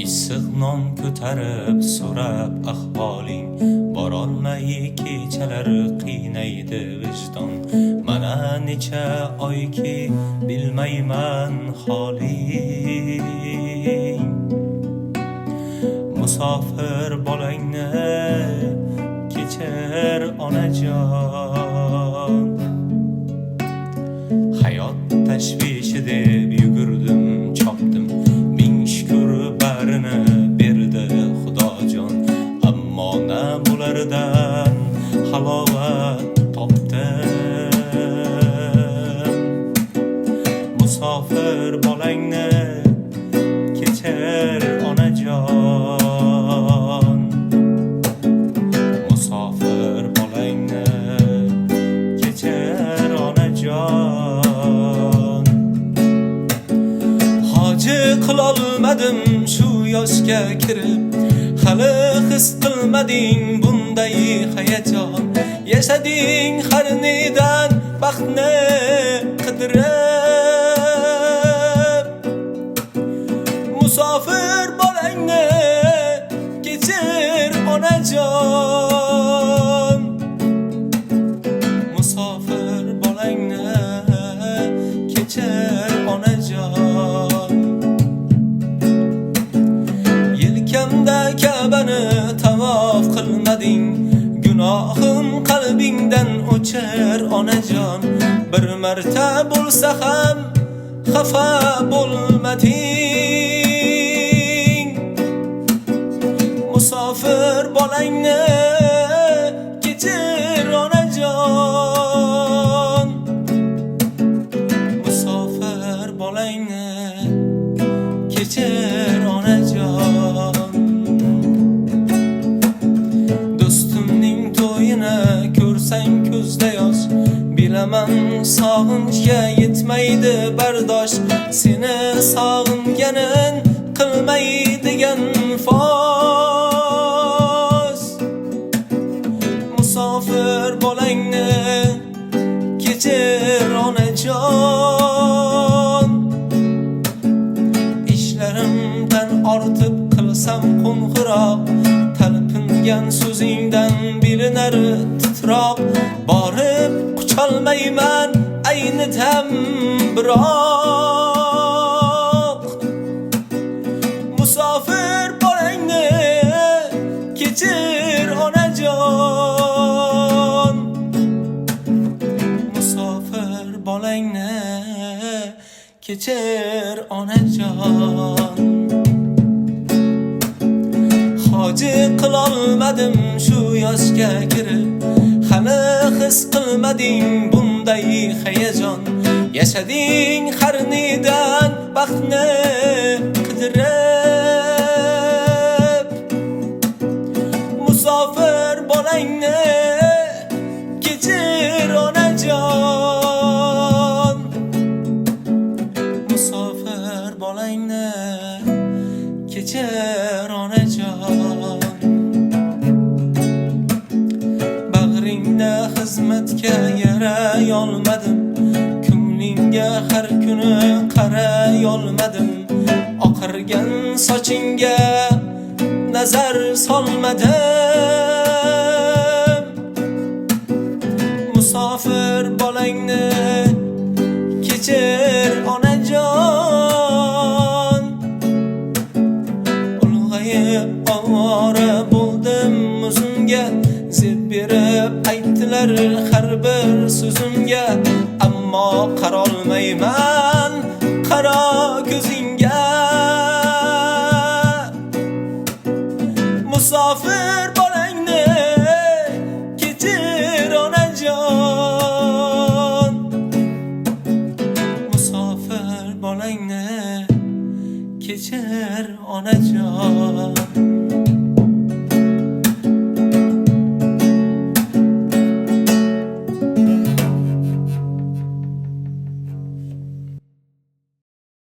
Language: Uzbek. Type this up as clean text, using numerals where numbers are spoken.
issiq non ko'tarib so'rab ahvoling, borolmay kechalar qiynaydi vijdon. Mana necha oyki bilmayman holing. Musofir bolangni kechir onajon. Hayot tashvishi deb yugurdim, chopdim, ming shukr barini berdi Xudojon. Ammo na bulardan halovat topdim. Musofir bolangni kechir onajon. Musofir bolangni kechir onajon. Hoji qilolmadim shu yoshga kirib, hali his qilmading bunday hayajon. Yashading har nedan baxtni qidirib. Musofir bolangni kechir onajon. Musofir bolangni kechir onajon. Yelkamda Ka'bani tavof qilmading, gunohim qalbingdan o'chir onajon. Bir marta bo'lsa ham xafa bo'lmading. Musofir bolangni kechir onajon. Musofir bolangni kechir onajon. Do'stimning to'yini ko'rsang ko'zda yosh, bilaman sog'inchga yetmaydi bardosh. Seni sog'inganin qilmaydigan fosh. Musofir bolangni kechir onajon. Ishlarimdan ortib qilsam qo'ng'iroq, talpingan so'zingdan bilinar titroq. Borib qucholmayman ayni dam biroq. Musofir bolangni kechir onajon. Musofir bolangni kechir onajon. Hoji qilolmadim shu yoshga kirib, hali his qilmading bunday hayajon. Yashading har nedan baxtni qidirib. Musofir bolangni kechir onajon. Musofir bolangni kechir onajon. Bag'ringda xizmatga yaray olmadim, ko'nglingga har kuni qaray olmadim. Oqargan sochingga nazar solmadim. Musofir bolangni kechir onajon. Ulg'ayib ovora bo'ldim o'zimga, zeb berib aytdilar har bir so'zimga. Ammo qarolmayman